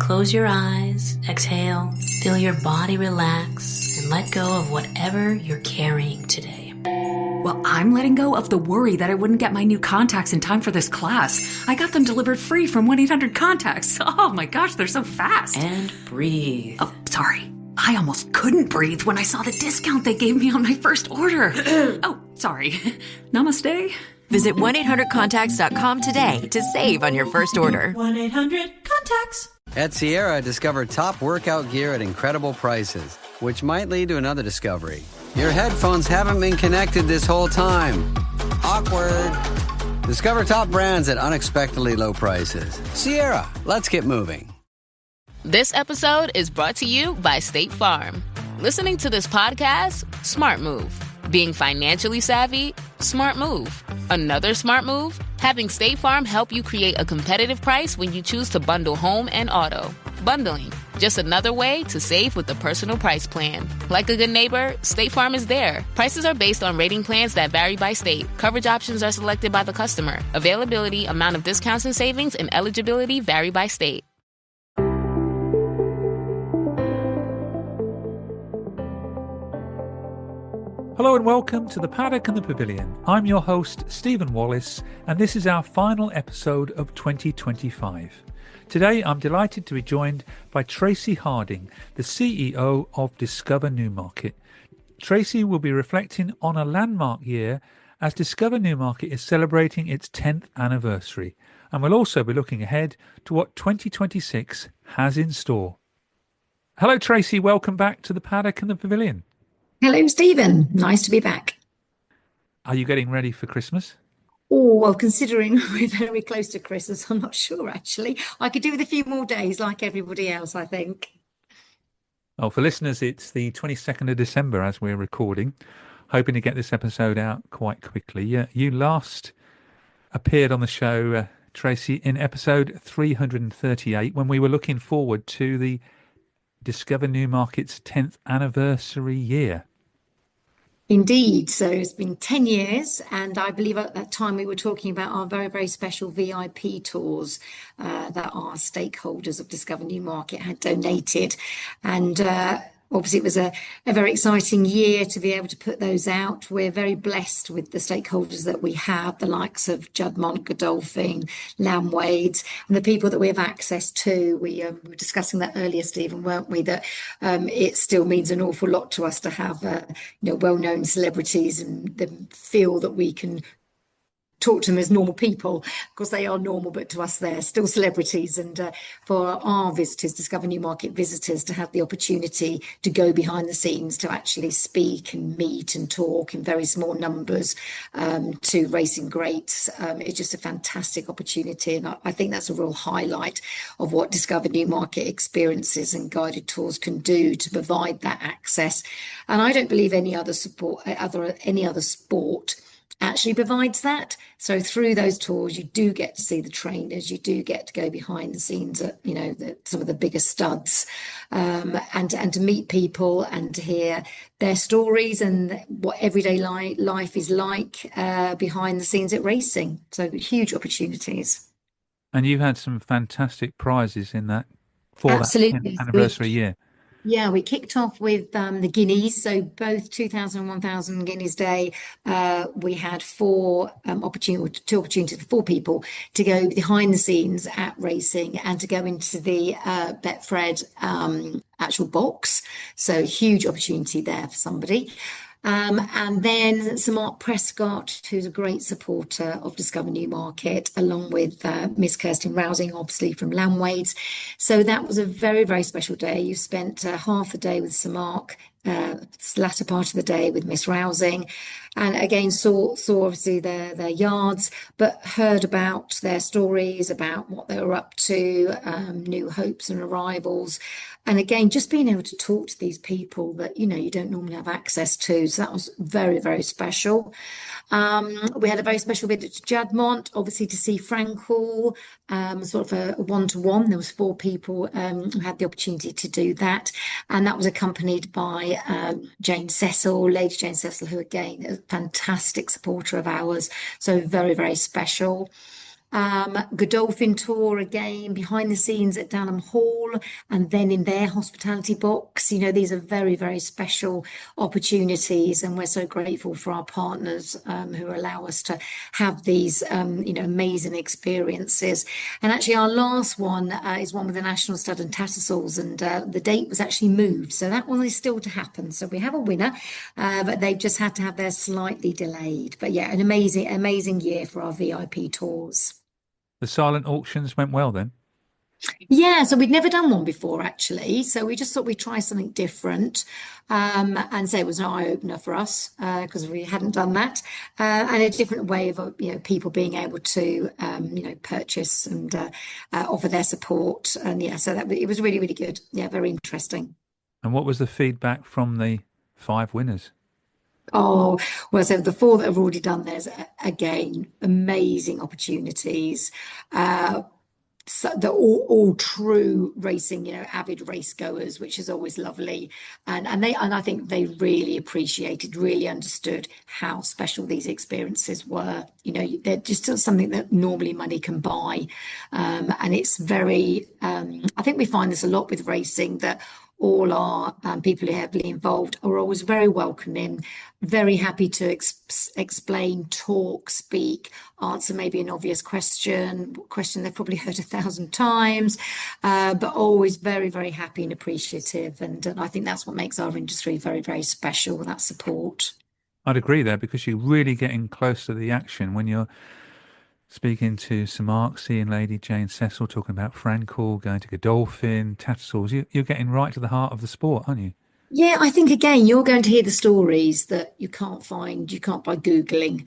Close your eyes, exhale, feel your body relax, and let go of whatever you're carrying today. Well, I'm letting go of the worry that I wouldn't get my new contacts in time for this class. I got them delivered free from 1-800-CONTACTS. Oh my gosh, they're so fast. And breathe. Oh, sorry. I almost couldn't breathe when I saw the discount they gave me on my first order. Oh, sorry. Namaste. Visit 1-800-CONTACTS.com today to save on your first order. 1-800-CONTACTS. At Sierra, discover top workout gear at incredible prices, which might lead to another discovery. Your headphones haven't been connected this whole time. Awkward. Discover top brands at unexpectedly low prices. Sierra, let's get moving. This episode is brought to you by State Farm. Listening to this podcast? Smart move. Being financially savvy? Smart move. Another smart move? Having State Farm help you create a competitive price when you choose to bundle home and auto. Bundling, just another way to save with the Personal Price Plan. Like a good neighbor, State Farm is there. Prices are based on rating plans that vary by state. Coverage options are selected by the customer. Availability, amount of discounts and savings, and eligibility vary by state. Hello and welcome to the Paddock and The Pavilion. I'm your host, Stephen Wallace, and this is our final episode of 2025. Today, I'm delighted to be joined by Tracey Harding, the CEO of Discover Newmarket. Tracey will be reflecting on a landmark year as Discover Newmarket is celebrating its 10th anniversary, and we'll also be looking ahead to what 2026 has in store. Hello, Tracey. Welcome back to the Paddock and The Pavilion. Hello, Stephen. Nice to be back. Are you getting ready for Christmas? Oh, well, considering we're very close to Christmas, I'm not sure, actually. I could do with a few more days like everybody else, I think. Oh, for listeners, it's the 22nd of December as we're recording. Hoping to get this episode out quite quickly. You last appeared on the show, Tracey, in episode 338 when we were looking forward to the Discover Newmarket's 10th anniversary year. Indeed. So it's been 10 years, and I believe at that time we were talking about our very, very special VIP tours that our stakeholders of Discover Newmarket had donated. And obviously it was a very exciting year to be able to put those out. We're very blessed with the stakeholders that we have, the likes of Juddmonte, Godolphin, Lamb-Wades, and the people that we have access to. We were discussing that earlier, Stephen, weren't we? That it still means an awful lot to us to have well-known celebrities and them feel that we can talk to them as normal people. Of course, they are normal, but to us, they're still celebrities. And for our visitors, Discover Newmarket visitors, to have the opportunity to go behind the scenes, to actually speak and meet and talk in very small numbers to racing greats, it's just a fantastic opportunity. And I think that's a real highlight of what Discover Newmarket experiences and guided tours can do to provide that access. And I don't believe any other sport actually provides that. So through those tours, you do get to see the trainers, you do get to go behind the scenes at, some of the bigger studs, and to meet people and to hear their stories and what everyday life is like behind the scenes at racing. So huge opportunities. And you've had some fantastic prizes in that for Absolutely. that anniversary year. Yeah, we kicked off with the Guineas. So both 2000 and 1000 Guineas Day, we had two opportunities for 4 people to go behind the scenes at racing and to go into the Betfred actual box. So huge opportunity there for somebody. And then Sir Mark Prescott, who's a great supporter of Discover Newmarket, along with Miss Kirsten Rousing, obviously from Lamb-Wades. So that was a very, very special day. You spent half the day with Sir Mark, latter part of the day with Miss Rousing, and again saw obviously their yards, but heard about their stories, about what they were up to, new hopes and arrivals. And again, just being able to talk to these people that, you don't normally have access to. So that was very, very special. We had a very special visit to Juddmonte, obviously to see Frank Hall, sort of a one-to-one. There was 4 people who had the opportunity to do that. And that was accompanied by Jane Cecil, Lady Jane Cecil, who again, a fantastic supporter of ours. So very, very special. Godolphin tour again, behind the scenes at Downham Hall, and then in their hospitality box. These are very, very special opportunities, and we're so grateful for our partners who allow us to have these, amazing experiences. And actually, our last one is one with the National Stud and Tattersalls, and the date was actually moved, so that one is still to happen. So we have a winner, but they've just had to have theirs slightly delayed. But yeah, an amazing year for our VIP tours. The silent auctions went well then? Yeah, so we'd never done one before actually. So we just thought we'd try something different. And so it was an eye-opener for us because we hadn't done that. And a different way of people being able to purchase and offer their support. And yeah, so it was really, really good. Yeah, very interesting. And what was the feedback from the 5 winners? Oh, well, so the 4 that have already done theirs, again, amazing opportunities. So they're all true racing, avid race goers, which is always lovely. And I think they really appreciated, really understood how special these experiences were. They're just something that normally money can buy. And it's very, I think we find this a lot with racing, that all our people who are heavily involved are always very welcoming, very happy to explain, talk, speak, answer maybe an obvious question they've probably heard 1,000 times, but always very, very happy and appreciative. And I think that's what makes our industry very, very special, that support. I'd agree there, because you're really getting close to the action when you're speaking to Sir Mark, seeing Lady Jane Cecil, talking about Frankel, going to Godolphin, Tattersalls. You're getting right to the heart of the sport, aren't you? Yeah, I think again, you're going to hear the stories that you can't by Googling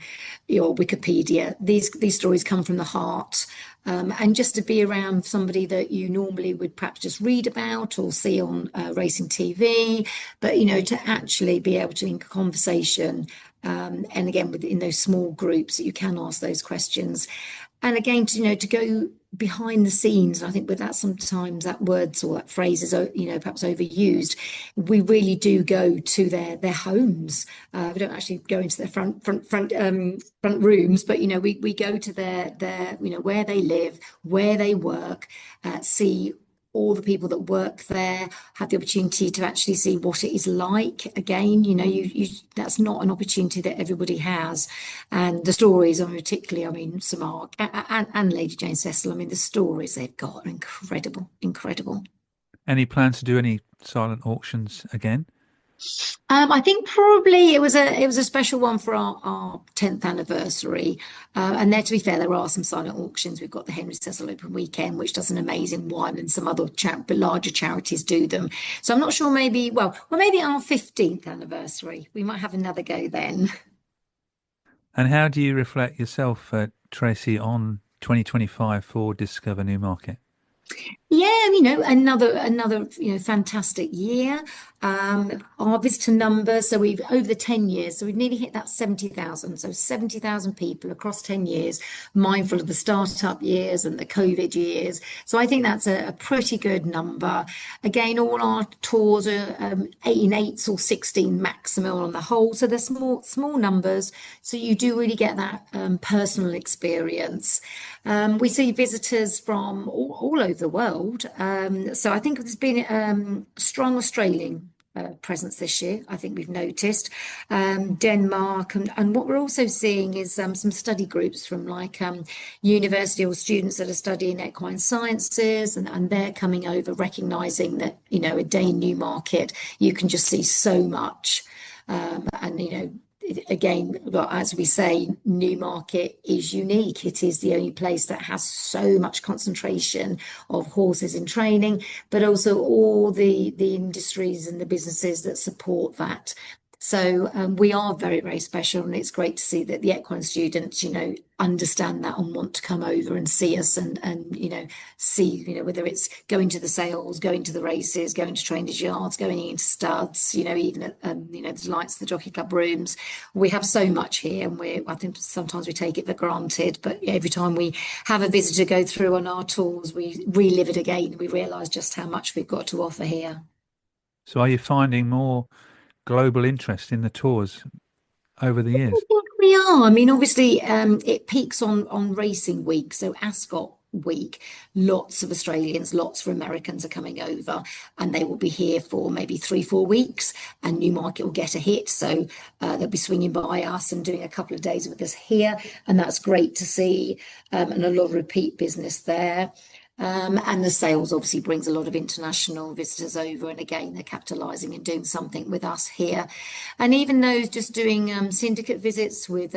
your Wikipedia. These stories come from the heart. And just to be around somebody that you normally would perhaps just read about or see on racing TV, but to actually be able to in conversation, and again within those small groups that you can ask those questions, and again to go behind the scenes. I think with that, sometimes that words or that phrase is perhaps overused. We really do go to their homes. We don't actually go into their front rooms, but we go to their where they live, where they work, see all the people that work there, have the opportunity to actually see what it is like. Again, that's not an opportunity that everybody has. And the stories, particularly, Sir Mark and Lady Jane Cecil, the stories they've got are incredible. Any plans to do any silent auctions again? I think probably it was a special one for our 10th anniversary. And there, to be fair, there are some silent auctions. We've got the Henry Cecil Open Weekend, which does an amazing one, and some other but larger charities do them. So I'm not sure, maybe our 15th anniversary, we might have another go then. And how do you reflect yourself, Tracey, on 2025 for Discover Newmarket? Yeah, another fantastic year. Our visitor numbers, so we've over the 10 years, so we've nearly hit that 70,000. So 70,000 people across 10 years, mindful of the startup years and the COVID years. So I think that's a pretty good number. Again, all our tours are 18 eights or 16 maximum on the whole. So they're small numbers. So you do really get that personal experience. We see visitors from all over the world. So I think there's been strong Australian presence this year. I think we've noticed Denmark, and what we're also seeing is some study groups from university or students that are studying equine sciences, and they're coming over, recognizing that a day in Newmarket you can just see so much, and again, as we say, Newmarket is unique. It is the only place that has so much concentration of horses in training, but also all the industries and the businesses that support that. So we are very, very special, and it's great to see that the equine students, understand that and want to come over and see us and see, whether it's going to the sales, going to the races, going to trainers' yards, going into studs, even at, the lights, the jockey club rooms. We have so much here, and I think sometimes we take it for granted, but every time we have a visitor go through on our tours, we relive it again. We realise just how much we've got to offer here. So are you finding more global interest in the tours over the years? We are. I mean, obviously, it peaks on racing week, so Ascot week. Lots of Australians, lots of Americans are coming over, and they will be here for maybe 3, 4 weeks. And Newmarket will get a hit, so they'll be swinging by us and doing a couple of days with us here, and that's great to see. And a lot of repeat business there. And the sales obviously brings a lot of international visitors over, and again they're capitalising and doing something with us here, and even those just doing syndicate visits with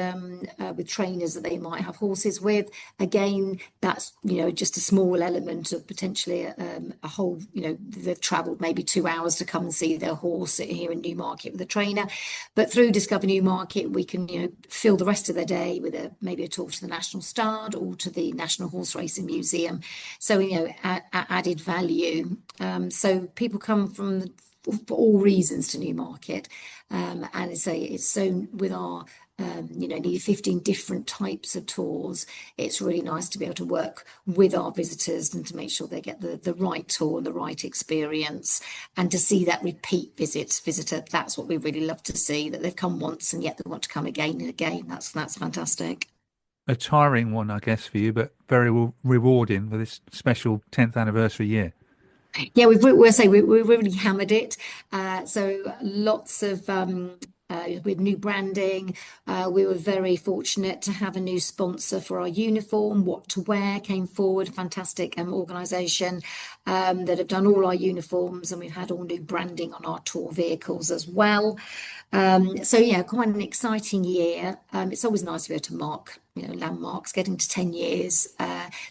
trainers that they might have horses with. Again, that's just a small element of potentially a whole. They've travelled maybe 2 hours to come and see their horse here in Newmarket with a trainer, but through Discover Newmarket we can fill the rest of their day with maybe a tour to the National Stud or to the National Horse Racing Museum. So, added value. So people come for all reasons to Newmarket. And it's so with our, nearly 15 different types of tours, it's really nice to be able to work with our visitors and to make sure they get the right tour and the right experience, and to see that repeat visitor. That's what we really love to see, that they've come once and yet they want to come again and again. That's fantastic. A tiring one, I guess, for you, but very rewarding for this special 10th anniversary year. Yeah, we've really hammered it. So lots of with new branding. We were very fortunate to have a new sponsor for our uniform. What to Wear came forward, fantastic organisation that have done all our uniforms, and we've had all new branding on our tour vehicles as well. So yeah, quite an exciting year. It's always nice to be able to mark landmarks, getting to 10 years.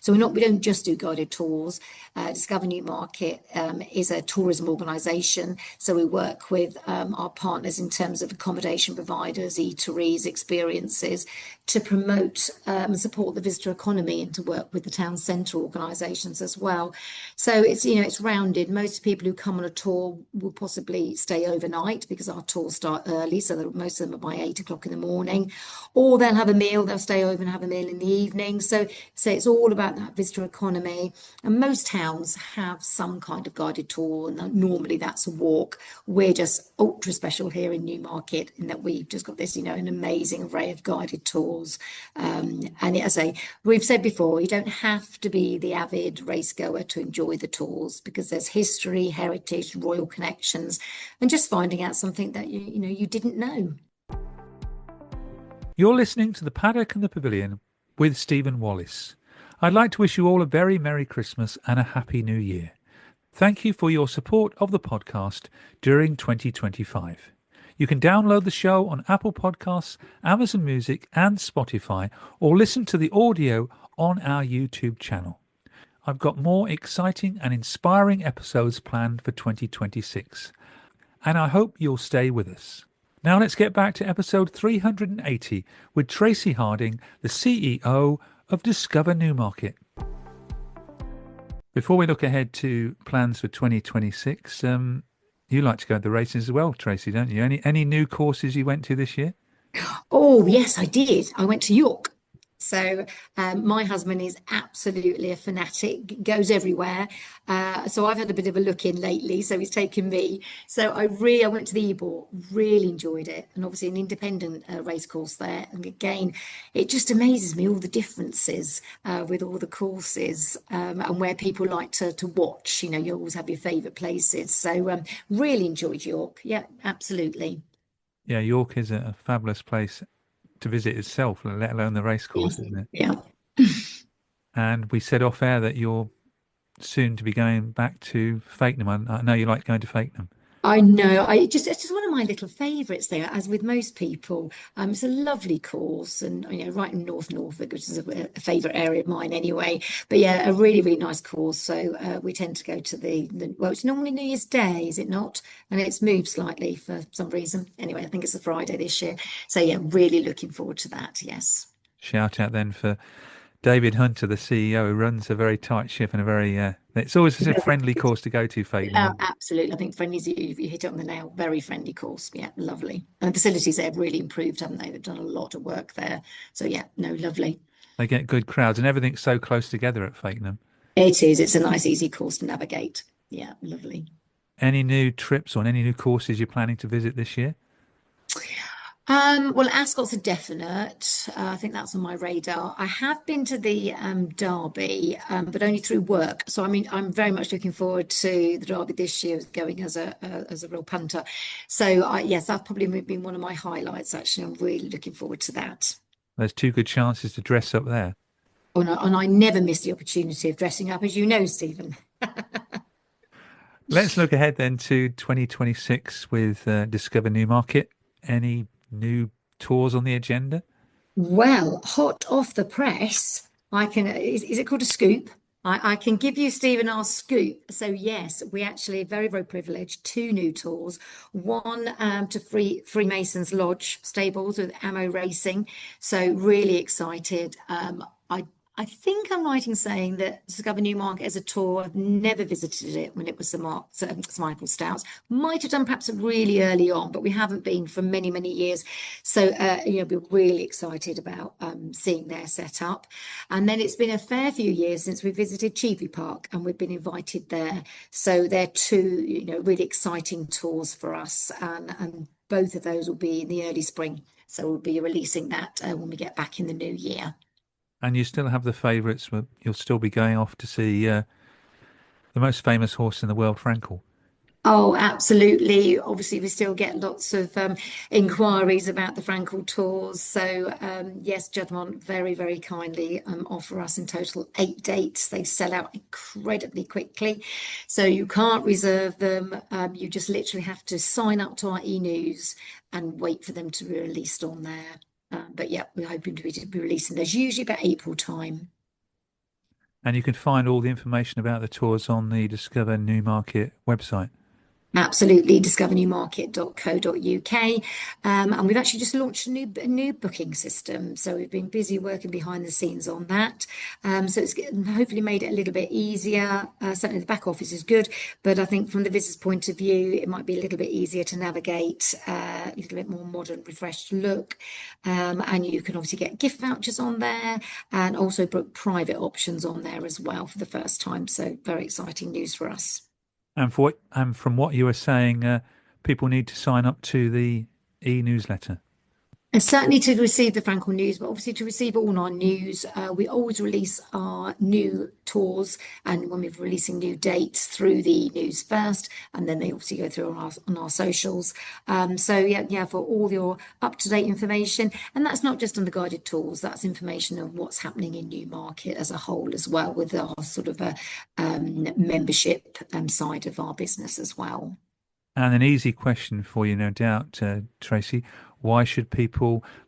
So we don't just do guided tours. Discover Newmarket is a tourism organisation, so we work with our partners in terms of accommodation providers, eateries, experiences, to promote and support the visitor economy, and to work with the town centre organisations as well. So it's rounded. Most people who come on a tour will possibly stay overnight because our tours start early, so most of them are by 8 o'clock in the morning, or they'll have a meal, they'll stay over and have a meal in the evening. So it's all about that visitor economy, and most towns have some kind of guided tour, and normally that's a walk. We're just ultra special here in Newmarket in that we've just got this an amazing array of guided tours. And as we've said before, you don't have to be the avid race goer to enjoy the tours, because there's history, heritage, royal connections, and just finding out something that you didn't know. You're listening to the Paddock and the Pavilion with Stephen Wallace. I'd like to wish you all a very Merry Christmas and a Happy New Year. Thank you for your support of the podcast during 2025. You can download the show on Apple Podcasts, Amazon Music and Spotify, or listen to the audio on our YouTube channel. I've got more exciting and inspiring episodes planned for 2026, and I hope you'll stay with us. Now let's get back to episode 380 with Tracey Harding, the CEO of Discover Newmarket. Before we look ahead to plans for 2026, you like to go to the races as well, Tracey, don't you? Any new courses you went to this year? Oh, yes, I did. I went to York. So my husband is absolutely a fanatic, goes everywhere. So I've had a bit of a look in lately, so he's taken me. So I went to the Ebor, really enjoyed it. And obviously an independent racecourse there. And again, it just amazes me all the differences with all the courses and where people like to watch. You always have your favourite places. So really enjoyed York. Yeah, absolutely. Yeah, York is a fabulous place to visit itself, let alone the racecourse, isn't it? Yeah. And we said off air that you're soon to be going back to Fakenham. I know you like going to Fakenham. I know. It's just one of my little favourites there, as with most people. It's a lovely course, and right in North Norfolk, which is a favourite area of mine anyway. But yeah, a really, really nice course. So we tend to go to it's normally New Year's Day, is it not? And it's moved slightly for some reason. Anyway, I think it's a Friday this year. So yeah, really looking forward to that. Yes. Shout out then for David Hunter, the CEO, who runs a very tight ship and a very, it's always a friendly course to go to, Fakenham. Absolutely. I think friendly's, you hit it on the nail. Very friendly course. Yeah, lovely. And the facilities there have really improved, haven't they? They've done a lot of work there. So yeah, no, lovely. They get good crowds and everything's so close together at Fakenham. It is. It's a nice, easy course to navigate. Yeah, lovely. Any new trips or any new courses you're planning to visit this year? Well, Ascot's a definite. I think that's on my radar. I have been to the Derby, but only through work. So I mean, I'm very much looking forward to the Derby this year, going as a real punter. So yes, that's probably been one of my highlights. Actually, I'm really looking forward to that. There's two good chances to dress up there. Oh, no, and I never miss the opportunity of dressing up, as you know, Stephen. Let's look ahead then to 2026 with Discover Newmarket. Any new tours on the agenda? Well, hot off the press, I can, is it called a scoop? I can give you, Stephen, our scoop. So yes, we actually very, very privileged. Two new tours. One to Freemasons Lodge stables with ammo racing. So really excited. I think I'm right in saying that Discover Newmarket as a tour, I've never visited it when it was Sir Michael Stout's. Might have done perhaps really early on, but we haven't been for many, many years. So, we're really excited about seeing their setup. And then it's been a fair few years since we visited Cheapy Park, and we've been invited there. So they're two, really exciting tours for us. And both of those will be in the early spring. So we'll be releasing that when we get back in the new year. And you still have the favourites. You'll still be going off to see the most famous horse in the world, Frankel. Oh, absolutely. Obviously, we still get lots of inquiries about the Frankel tours. So, yes, Juddmonte very, very kindly offer us in total 8 dates. They sell out incredibly quickly. So you can't reserve them. You just literally have to sign up to our e-news and wait for them to be released on there. But yeah, we're hoping to be releasing those usually about April time. And you can find all the information about the tours on the Discover Newmarket website. Absolutely, discovernewmarket.co.uk. And we've actually just launched a new booking system. So we've been busy working behind the scenes on that. So it's hopefully made it a little bit easier. Certainly the back office is good, but I think from the visitor's point of view, it might be a little bit easier to navigate, a little bit more modern, refreshed look. And you can obviously get gift vouchers on there and also book private options on there as well for the first time. So very exciting news for us. And from what you were saying, people need to sign up to the e-newsletter. And certainly to receive the Frankel news, but obviously to receive all our news, we always release our new tours, and when we're releasing new dates through the news first, and then they obviously go through on our socials. So yeah, for all your up-to-date information, and that's not just on the guided tours, that's information on what's happening in Newmarket as a whole as well, with our sort of a membership side of our business as well. And an easy question for you, no doubt, Tracey. Why should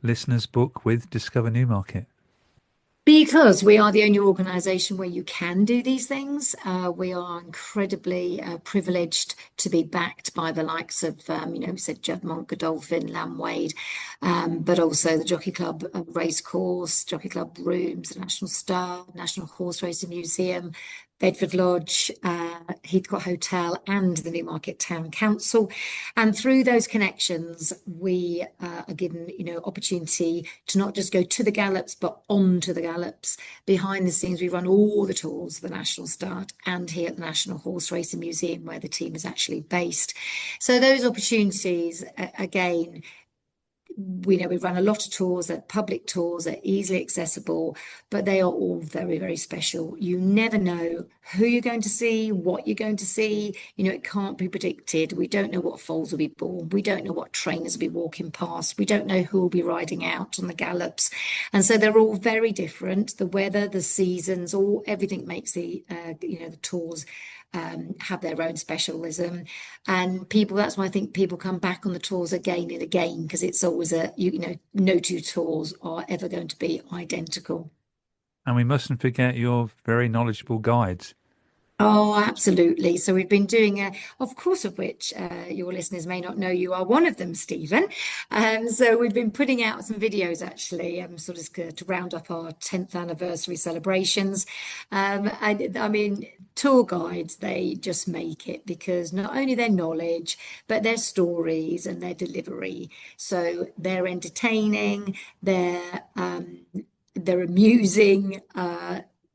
listeners book with Discover Newmarket? Because we are the only organisation where you can do these things. We are incredibly privileged to be backed by the likes of, we said Juddmonte, Godolphin, Lamb Wade, but also the Jockey Club Racecourse, Jockey Club Rooms, the National Star, National Horse Racing Museum, Bedford Lodge, Heathcote Hotel, and the Newmarket Town Council. And through those connections, we are given, opportunity to not just go to the gallops, but onto the gallops. Behind the scenes, we run all the tours for the National Start and here at the National Horse Racing Museum, where the team is actually based. So those opportunities, again, we run a lot of tours, they're public tours, they're easily accessible, but they are all very, very special. You never know who you're going to see, what you're going to see. It can't be predicted. We don't know what foals will be born. We don't know what trainers will be walking past. We don't know who will be riding out on the gallops. And so they're all very different. The weather, the seasons, everything makes the tours have their own specialism, and that's why I think people come back on the tours again and again, because it's always no two tours are ever going to be identical. And we mustn't forget your very knowledgeable guides. Oh, absolutely. So we've been doing of course, of which your listeners may not know you are one of them, Stephen. So we've been putting out some videos actually, sort of to round up our 10th anniversary celebrations. And I mean, tour guides, they just make it, because not only their knowledge, but their stories and their delivery. So they're entertaining, they're amusing.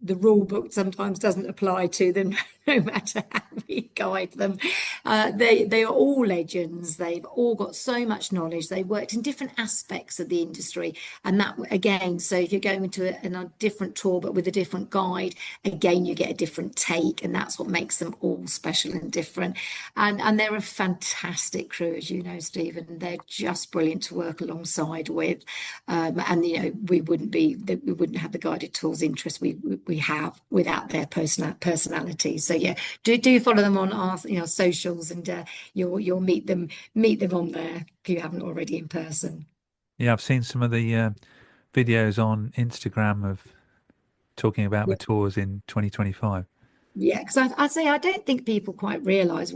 The rule book sometimes doesn't apply to them, no matter how we guide them. They are all legends. They've all got so much knowledge. They worked in different aspects of the industry, and that again. So if you're going to a different tour but with a different guide, again you get a different take, and that's what makes them all special and different. And they're a fantastic crew, as you know, Stephen. They're just brilliant to work alongside with, and we wouldn't have the guided tours interest we have without their personality. So yeah, do follow them on our socials, and you'll meet them on there if you haven't already in person. Yeah, I've seen some of the videos on Instagram of talking about the tours in 2025. Yeah, because I'd say I don't think people quite realise,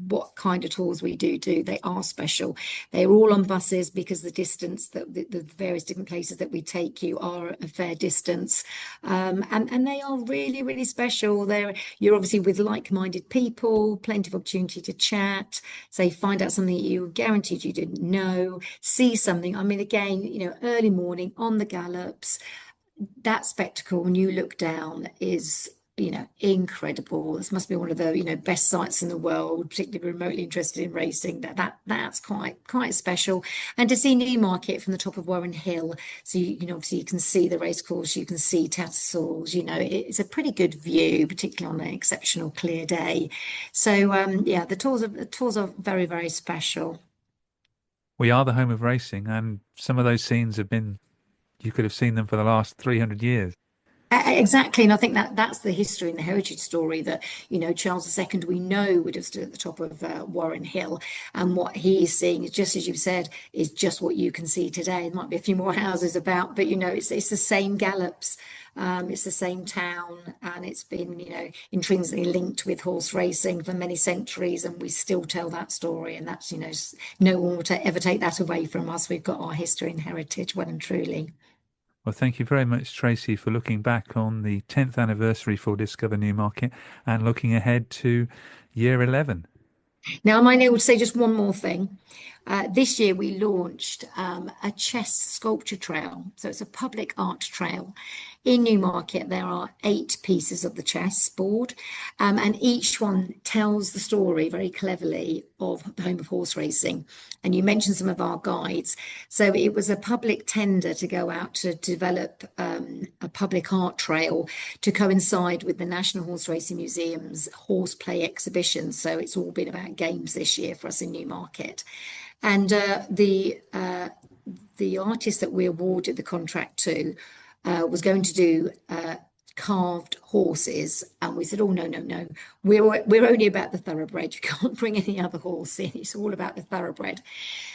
what kind of tours we do. They are special. They're all on buses because the distance that the various different places that we take you are a fair distance, and they are really, really special. You're obviously with like-minded people, plenty of opportunity to chat, say find out something that you guaranteed you didn't know, see something. I mean, again, early morning on the gallops, that spectacle when you look down is incredible. This must be one of the best sights in the world, particularly remotely interested in racing. That's quite special. And to see Newmarket from the top of Warren Hill, so obviously you can see the racecourse, you can see Tattersalls. It's a pretty good view, particularly on an exceptional clear day. So the tours are very, very special. We are the home of racing, and some of those scenes you could have seen them for the last 300 years. Exactly, and I think that's the history and the heritage story that Charles II we know would have stood at the top of Warren Hill, and what he is seeing is just as you've said is just what you can see today. There might be a few more houses about, but it's the same gallops, it's the same town, and it's been intrinsically linked with horse racing for many centuries, and we still tell that story, and that's no one will ever take that away from us. We've got our history and heritage well and truly. Well, thank you very much, Tracey, for looking back on the 10th anniversary for Discover Newmarket and looking ahead to year 11. Now, I might able to say just one more thing. This year we launched a chess sculpture trail. So it's a public art trail. In Newmarket, there are 8 pieces of the chess board, and each one tells the story very cleverly of the home of horse racing. And you mentioned some of our guides. So it was a public tender to go out to develop a public art trail to coincide with the National Horse Racing Museum's horseplay exhibition. So it's all been about games this year for us in Newmarket. And the artist that we awarded the contract to was going to do carved horses, and we said, oh no, we're only about the thoroughbred. You can't bring any other horse in. It's all about the thoroughbred.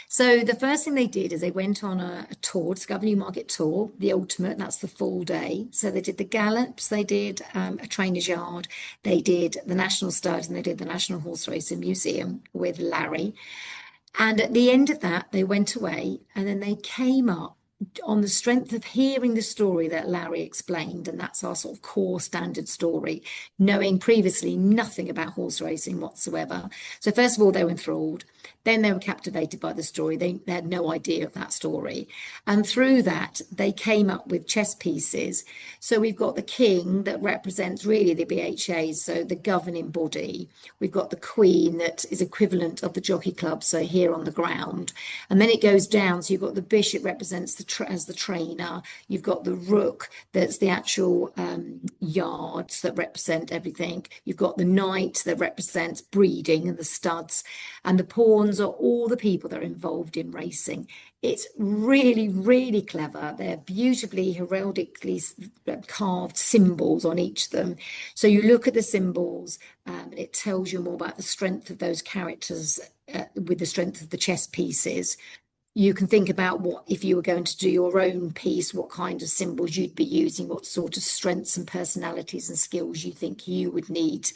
So the first thing they did is they went on a tour, Discover Newmarket tour, the ultimate, that's the full day. So they did the gallops, they did a trainer's yard, they did the National Stud, and they did the National Horse Racing Museum with Larry. And at the end of that, they went away, and then they came up on the strength of hearing the story that Larry explained, and that's our sort of core standard story, knowing previously nothing about horse racing whatsoever. So first of all, they were enthralled. Then they were captivated by the story. They had no idea of that story. And through that, they came up with chess pieces. So we've got the king that represents really the BHA, so the governing body. We've got the queen that is equivalent of the jockey club, so here on the ground. And then it goes down. So you've got the bishop represents as the trainer. You've got the rook that's the actual yards that represent everything. You've got the knight that represents breeding and the studs. And the pawns are all the people that are involved in racing. It's really, really clever. They're beautifully heraldically carved symbols on each of them. So you look at the symbols, and it tells you more about the strength of those characters with the strength of the chess pieces. You can think about what, if you were going to do your own piece, what kind of symbols you'd be using, what sort of strengths and personalities and skills you think you would need.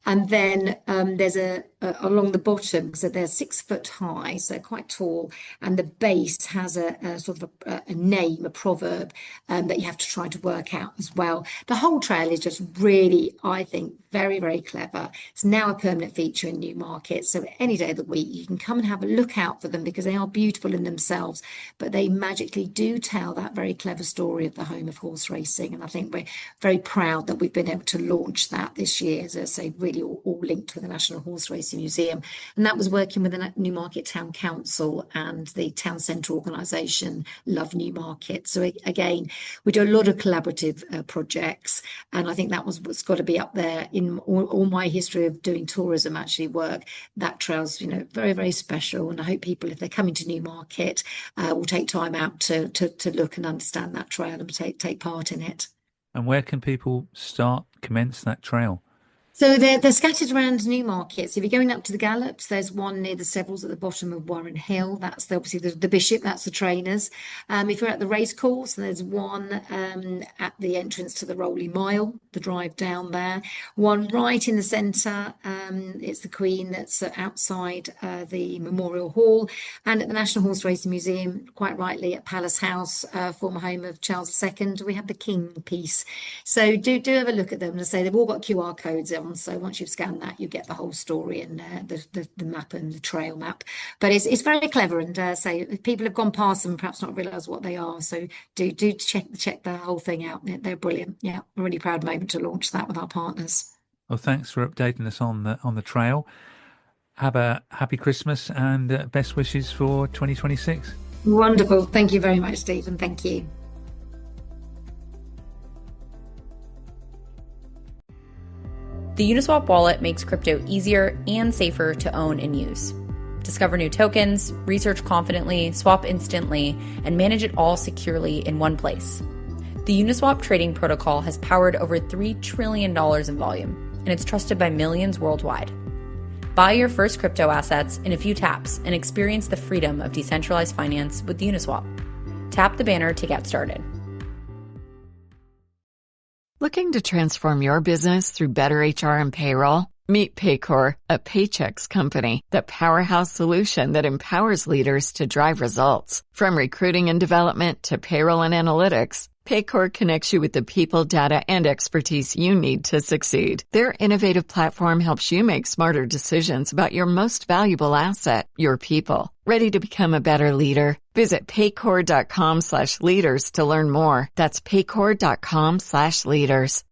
And then there's along the bottom, so they're 6 foot high, so quite tall, and the base has a sort of a name, a proverb that you have to try to work out as well. The whole trail is just really, I think, very, very clever. It's now a permanent feature in Newmarket, so any day of the week you can come and have a look out for them because they are beautiful in themselves, but they magically do tell that very clever story of the home of horse racing. And I think we're very proud that we've been able to launch that this year. As I say, really really all linked with the National Horse Racing Museum. And that was working with the Newmarket Town Council and the Town Centre organisation, Love Newmarket. So again, we do a lot of collaborative projects, and I think that was what's got to be up there in all my history of doing tourism actually work. That trail's, very, very special, and I hope people, if they're coming to Newmarket, will take time out to look and understand that trail and take part in it. And where can people commence that trail? So they're scattered around Newmarket. So if you're going up to the Gallops, there's one near the Sevils at the bottom of Warren Hill. That's obviously the Bishop, that's the trainers. If you're at the racecourse, there's one at the entrance to the Rolling Mile, the drive down there. One right in the centre, it's the Queen that's outside the Memorial Hall. And at the National Horse Racing Museum, quite rightly, at Palace House, former home of Charles II, we have the King piece. So do have a look at them. And I say they've all got QR codes on. So once you've scanned that, you get the whole story and the map and the trail map. But it's very clever, and so people have gone past them and perhaps not realised what they are. So do check the whole thing out. They're brilliant. Yeah, a really proud moment to launch that with our partners. Well, thanks for updating us on the trail. Have a happy Christmas and best wishes for 2026. Wonderful. Thank you very much, Stephen. Thank you. The Uniswap wallet makes crypto easier and safer to own and use. Discover new tokens, research confidently, swap instantly, and manage it all securely in one place. The Uniswap trading protocol has powered over $3 trillion in volume, and it's trusted by millions worldwide. Buy your first crypto assets in a few taps and experience the freedom of decentralized finance with Uniswap. Tap the banner to get started. Looking to transform your business through better HR and payroll? Meet Paycor, a Paychex company, the powerhouse solution that empowers leaders to drive results. From recruiting and development to payroll and analytics, Paycor connects you with the people, data, and expertise you need to succeed. Their innovative platform helps you make smarter decisions about your most valuable asset, your people. Ready to become a better leader? Visit paycor.com/leaders to learn more. That's paycor.com/leaders.